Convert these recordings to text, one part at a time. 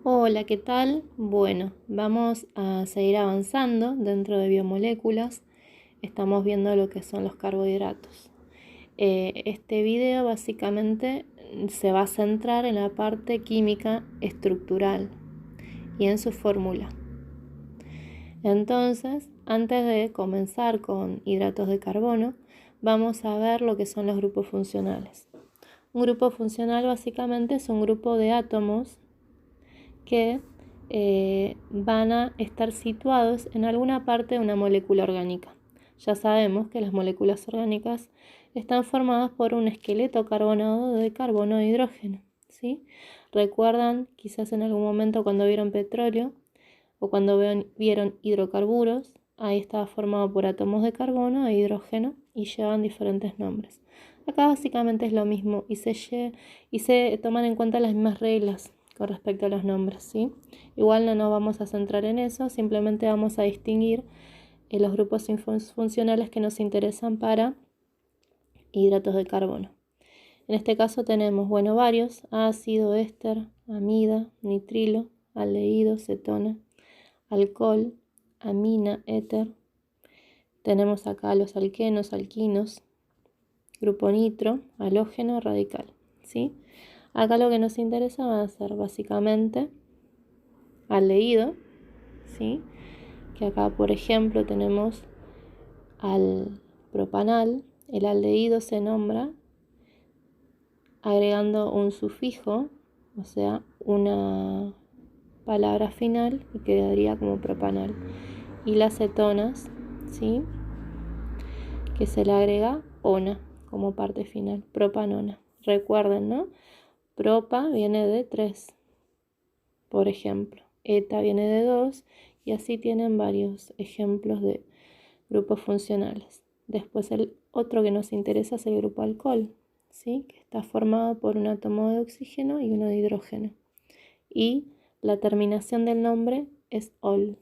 Hola, ¿qué tal? Bueno, vamos a seguir avanzando dentro de biomoléculas. Estamos viendo lo que son los carbohidratos. Este video básicamente se va a centrar en la parte química estructural y en su fórmula. Entonces, antes de comenzar con hidratos de carbono, vamos a ver lo que son los grupos funcionales. Un grupo funcional básicamente es un grupo de átomos que van a estar situados en alguna parte de una molécula orgánica. Ya sabemos que las moléculas orgánicas están formadas por un esqueleto carbonado de carbono e hidrógeno, ¿sí? ¿Recuerdan quizás en algún momento cuando vieron petróleo o cuando vieron hidrocarburos? Ahí estaba formado por átomos de carbono e hidrógeno y llevan diferentes nombres. Acá básicamente es lo mismo y se toman en cuenta las mismas reglas con respecto a los nombres, ¿sí? Igual no nos vamos a centrar en eso, simplemente vamos a distinguir los grupos funcionales que nos interesan para hidratos de carbono. En este caso tenemos, varios: ácido, éster, amida, nitrilo, aldehído, cetona, alcohol, amina, éter. Tenemos acá los alquenos, alquinos, grupo nitro, halógeno, radical, ¿sí? Acá lo que nos interesa va a ser básicamente aldehído, ¿sí? Que acá, por ejemplo, tenemos al propanal. El aldehído se nombra agregando un sufijo, o sea, una palabra final, y quedaría como propanal. Y las cetonas, ¿sí? Que se le agrega ona como parte final, propanona. Recuerden, ¿no? Propa viene de 3, por ejemplo. Eta viene de 2, y así tienen varios ejemplos de grupos funcionales. Después el otro que nos interesa es el grupo alcohol, ¿sí? Que está formado por un átomo de oxígeno y uno de hidrógeno. Y la terminación del nombre es ol.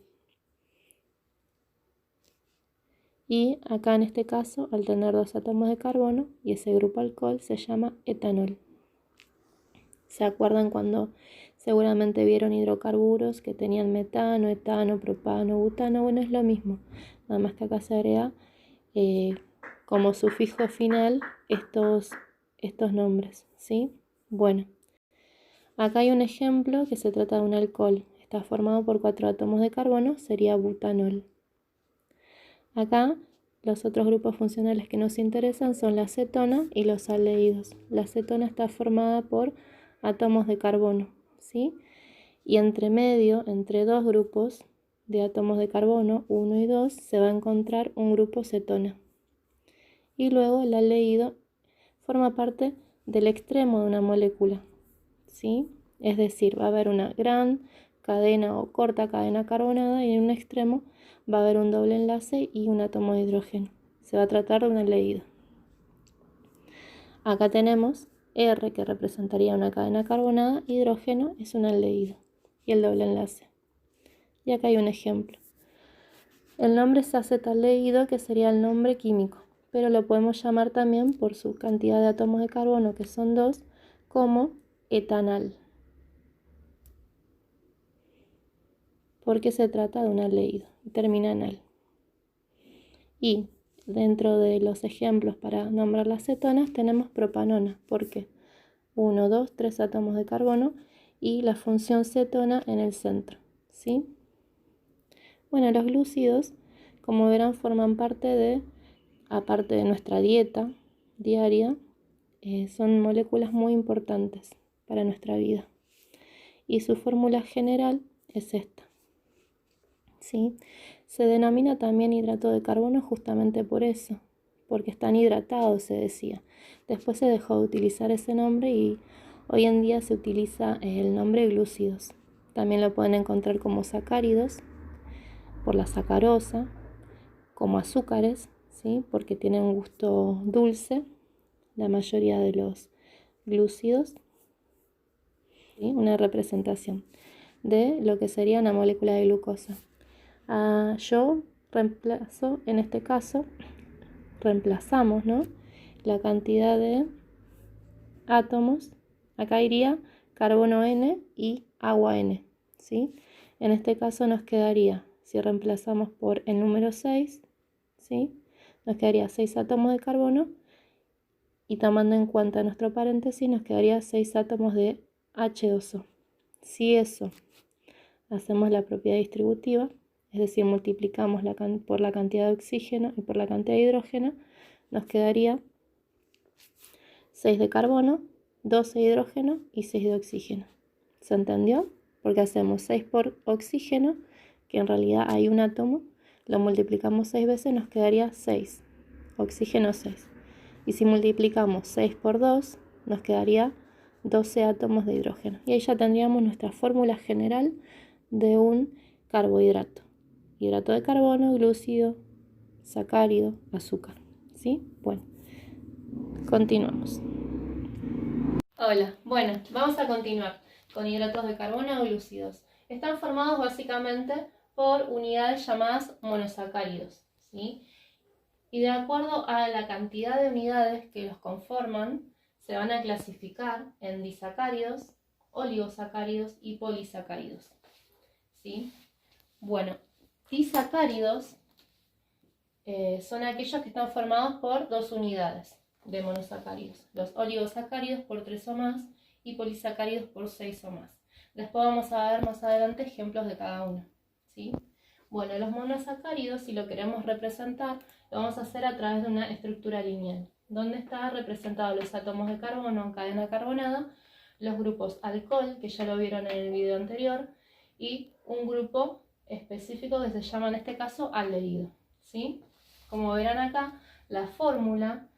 Y acá en este caso, al tener 2 átomos de carbono y ese grupo alcohol, se llama etanol. ¿Se acuerdan cuando seguramente vieron hidrocarburos que tenían metano, etano, propano, butano? Bueno, es lo mismo, nada más que acá se agrega como sufijo final estos nombres, ¿sí? Bueno, acá hay un ejemplo que se trata de un alcohol. Está formado por 4 átomos de carbono, sería butanol. Acá los otros grupos funcionales que nos interesan son la cetona y los aldehídos. La cetona está formada por átomos de carbono, ¿sí? Y entre medio, entre 2 grupos de átomos de carbono, 1 y 2, se va a encontrar un grupo cetona. Y luego el aldehído forma parte del extremo de una molécula, ¿sí? Es decir, va a haber una gran cadena o corta cadena carbonada y en un extremo va a haber un doble enlace y un átomo de hidrógeno. Se va a tratar de un aldehído. Acá tenemos R, que representaría una cadena carbonada, hidrógeno es un aldehído y el doble enlace. Y acá hay un ejemplo. El nombre es acetaldehído, que sería el nombre químico, pero lo podemos llamar también por su cantidad de átomos de carbono, que son 2, como etanal, porque se trata de un aldehído y termina en al. Y dentro de los ejemplos para nombrar las cetonas tenemos propanona, porque 1, 2, 3 átomos de carbono y la función cetona en el centro, ¿sí? Bueno, los glúcidos, como verán, forman parte de, aparte de nuestra dieta diaria, son moléculas muy importantes para nuestra vida. Y su fórmula general es esta, ¿sí? Se denomina también hidrato de carbono justamente por eso, porque están hidratados, se decía. Después se dejó de utilizar ese nombre y hoy en día se utiliza el nombre glúcidos. También lo pueden encontrar como sacáridos, por la sacarosa, como azúcares, ¿sí? Porque tienen un gusto dulce, la mayoría de los glúcidos, ¿sí? Una representación de lo que sería una molécula de glucosa. Yo reemplazo, en este caso, reemplazamos, ¿no?, la cantidad de átomos. Acá iría carbono N y agua N, ¿sí? En este caso nos quedaría, si reemplazamos por el número 6, ¿sí? Nos quedaría 6 átomos de carbono y tomando en cuenta nuestro paréntesis nos quedaría 6 átomos de H2O. Si eso hacemos la propiedad distributiva, es decir, multiplicamos por la cantidad de oxígeno y por la cantidad de hidrógeno, nos quedaría 6 de carbono, 12 de hidrógeno y 6 de oxígeno. ¿Se entendió? Porque hacemos 6 por oxígeno, que en realidad hay un átomo, lo multiplicamos 6 veces, nos quedaría 6, oxígeno 6. Y si multiplicamos 6 por 2, nos quedaría 12 átomos de hidrógeno. Y ahí ya tendríamos nuestra fórmula general de un carbohidrato. Hidrato de carbono, glúcido, sacárido, azúcar. ¿Sí? Bueno, continuamos. Hola, bueno, vamos a continuar con hidratos de carbono o glúcidos. Están formados básicamente por unidades llamadas monosacáridos, ¿sí? Y de acuerdo a la cantidad de unidades que los conforman, se van a clasificar en disacáridos, oligosacáridos y polisacáridos, ¿sí? Bueno, disacáridos son aquellos que están formados por 2 unidades de monosacáridos. Los oligosacáridos por 3 o más y polisacáridos por 6 o más. Después vamos a ver más adelante ejemplos de cada uno, ¿sí? Bueno, los monosacáridos, si lo queremos representar, lo vamos a hacer a través de una estructura lineal, donde están representados los átomos de carbono en cadena carbonada, los grupos alcohol, que ya lo vieron en el video anterior, y un grupo específico que se llama en este caso aldehído, ¿sí? Como verán acá, la fórmula,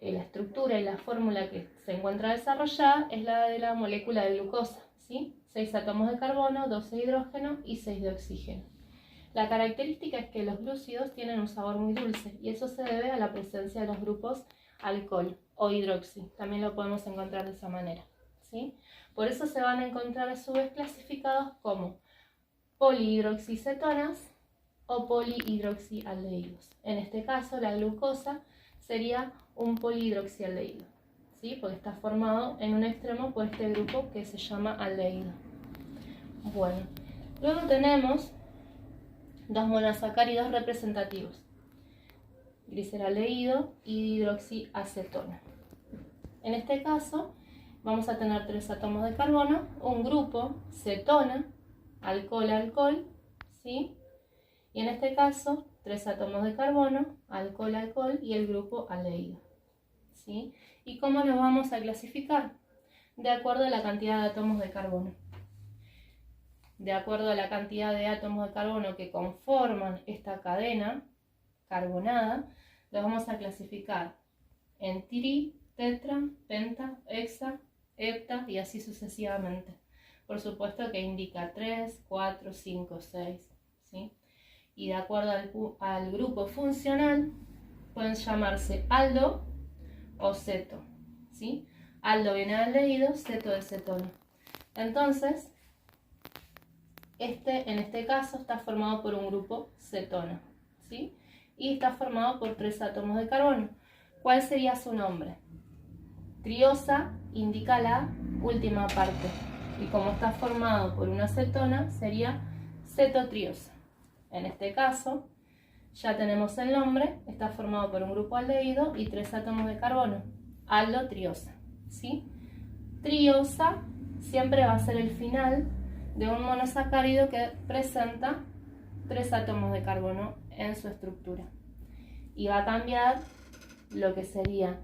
la estructura y la fórmula que se encuentra desarrollada es la de la molécula de glucosa, ¿sí? 6 átomos de carbono, 12 de hidrógeno y 6 de oxígeno. La característica es que los glúcidos tienen un sabor muy dulce y eso se debe a la presencia de los grupos alcohol o hidroxi. También lo podemos encontrar de esa manera, ¿sí? Por eso se van a encontrar a su vez clasificados como polihidroxicetonas o polihidroxialdehídos. En este caso, la glucosa sería un polihidroxialdehído, ¿sí? Porque está formado en un extremo por este grupo que se llama aldehído. Bueno, luego tenemos 2 monosacáridos representativos, gliceraldehído y hidroxiacetona. En este caso vamos a tener 3 átomos de carbono, un grupo cetona, alcohol-alcohol, ¿sí? Y en este caso 3 átomos de carbono, alcohol-alcohol y el grupo aldehído, ¿sí? ¿Y cómo los vamos a clasificar? De acuerdo a la cantidad de átomos de carbono. De acuerdo a la cantidad de átomos de carbono que conforman esta cadena carbonada, los vamos a clasificar en tri, tetra, penta, hexa, hepta y así sucesivamente. Por supuesto que indica 3, 4, 5, 6, ¿sí? Y de acuerdo al grupo funcional, pueden llamarse aldo o ceto, ¿sí? Aldo viene de aldehído, ceto de cetona. Entonces, en este caso está formado por un grupo cetona, ¿sí? Y está formado por 3 átomos de carbono. ¿Cuál sería su nombre? Triosa indica la última parte. Y como está formado por una cetona, sería cetotriosa. En este caso, ya tenemos el nombre, está formado por un grupo aldehído y 3 átomos de carbono, aldotriosa, ¿sí? Triosa siempre va a ser el final de un monosacárido que presenta 3 átomos de carbono en su estructura. Y va a cambiar lo que sería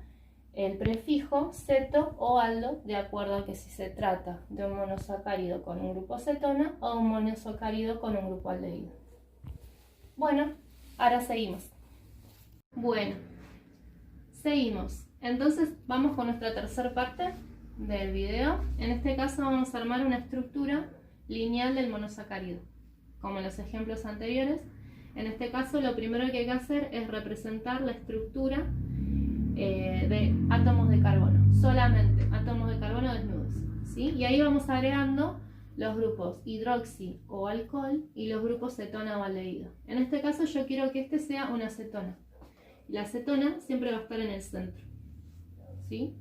el prefijo ceto o aldo, de acuerdo a que si se trata de un monosacárido con un grupo cetona o un monosacárido con un grupo aldehído. Bueno, ahora seguimos. Bueno, seguimos. Entonces vamos con nuestra tercera parte del video. En este caso vamos a armar una estructura lineal del monosacárido, como en los ejemplos anteriores. En este caso lo primero que hay que hacer es representar la estructura de átomos de carbono, solamente átomos de carbono desnudos, ¿sí? Y ahí vamos agregando los grupos hidroxi o alcohol y los grupos cetona o aldehído. En este caso yo quiero que este sea una cetona. La cetona siempre va a estar en el centro, ¿sí?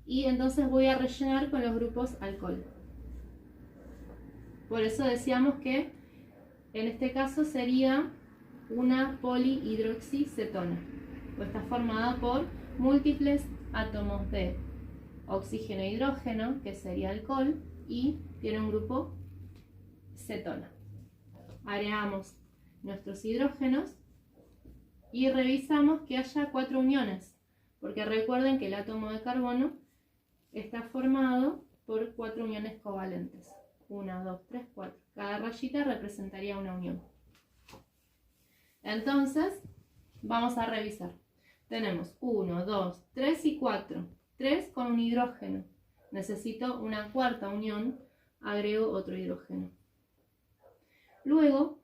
Y entonces voy a rellenar con los grupos alcohol. Por eso decíamos que en este caso sería una polihidroxicetona, pues está formada por múltiples átomos de oxígeno e hidrógeno, que sería alcohol, y tiene un grupo cetona. Agregamos nuestros hidrógenos y revisamos que haya 4 uniones, porque recuerden que el átomo de carbono está formado por 4 uniones covalentes. 1, 2, 3, 4. Cada rayita representaría una unión. Entonces, vamos a revisar. Tenemos 1, 2, 3 y 4. 3 con un hidrógeno. Necesito una cuarta unión, agrego otro hidrógeno. Luego,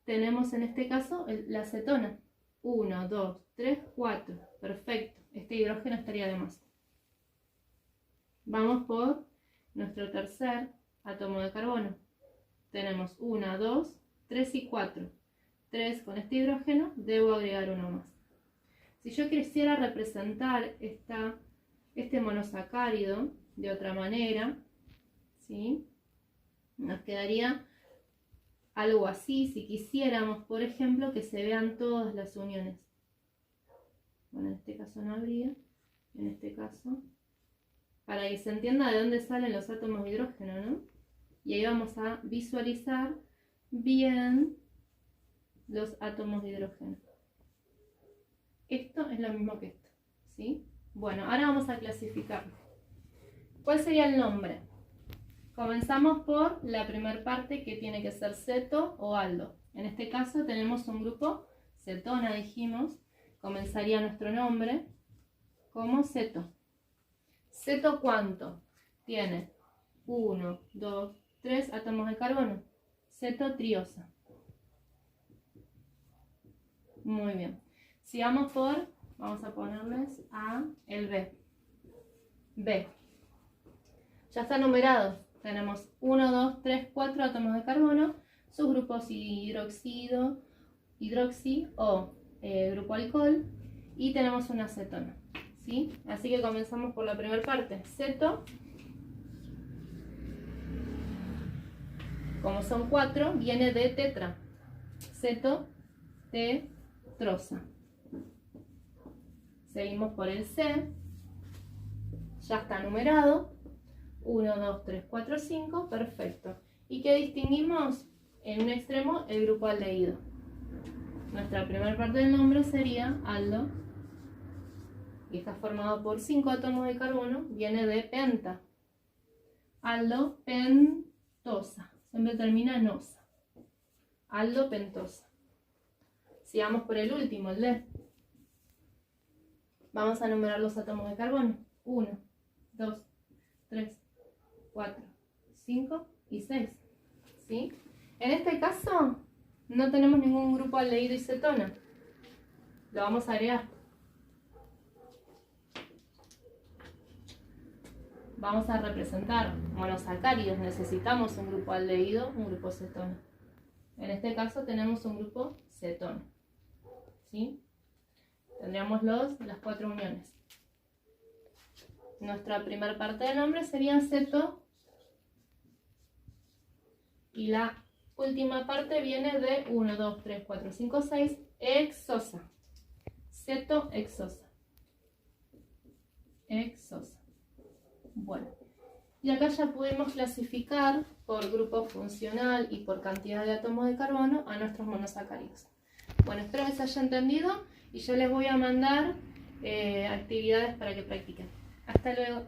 tenemos en este caso la acetona. 1, 2, 3, 4. Perfecto. Este hidrógeno estaría de más. Vamos por nuestro tercer átomo de carbono. Tenemos 1, 2, 3 y 4. 3 con este hidrógeno, debo agregar uno más. Si yo quisiera representar este monosacárido de otra manera, ¿sí? Nos quedaría algo así, si quisiéramos, por ejemplo, que se vean todas las uniones. Bueno, en este caso no habría, en este caso, para que se entienda de dónde salen los átomos de hidrógeno, ¿no? Y ahí vamos a visualizar bien los átomos de hidrógeno. Esto es lo mismo que esto, ¿sí? Bueno, ahora vamos a clasificarlo. ¿Cuál sería el nombre? Comenzamos por la primera parte, que tiene que ser ceto o aldo. En este caso tenemos un grupo cetona, dijimos. Comenzaría nuestro nombre como ceto. ¿Ceto cuánto? Tiene 1, 2, 3 átomos de carbono. Cetotriosa. Muy bien. Sigamos por, vamos a ponerles a el B. B. Ya está numerado. Tenemos 1, 2, 3, 4 átomos de carbono, sus grupos hidroxi o grupo alcohol, y tenemos una acetona, ¿sí? Así que comenzamos por la primera parte. Ceto, como son 4, viene de tetra. Ceto, tetrosa. Seguimos por el C. Ya está numerado. 1, 2, 3, 4, 5. Perfecto. ¿Y qué distinguimos? En un extremo, el grupo aldehído. Nuestra primera parte del nombre sería aldo. Y está formado por 5 átomos de carbono. Viene de penta. Aldo pentosa. Siempre termina en osa. Aldo pentosa. Sigamos por el último, el D. Vamos a numerar los átomos de carbono. 1, 2, 3, 4, 5 y 6. ¿Sí? En este caso no tenemos ningún grupo aldehído y cetona. Lo vamos a agregar. Vamos a representar monosacáridos. Necesitamos un grupo aldehído, un grupo cetona. En este caso tenemos un grupo cetona. ¿Sí? Tendríamos las 4 uniones. Nuestra primera parte del nombre sería ceto. Y la última parte viene de 1, 2, 3, 4, 5, 6. Exosa. Cetoexosa. Exosa. Bueno. Y acá ya pudimos clasificar por grupo funcional y por cantidad de átomos de carbono a nuestros monosacáridos. Bueno, espero que se haya entendido y yo les voy a mandar actividades para que practiquen. Hasta luego.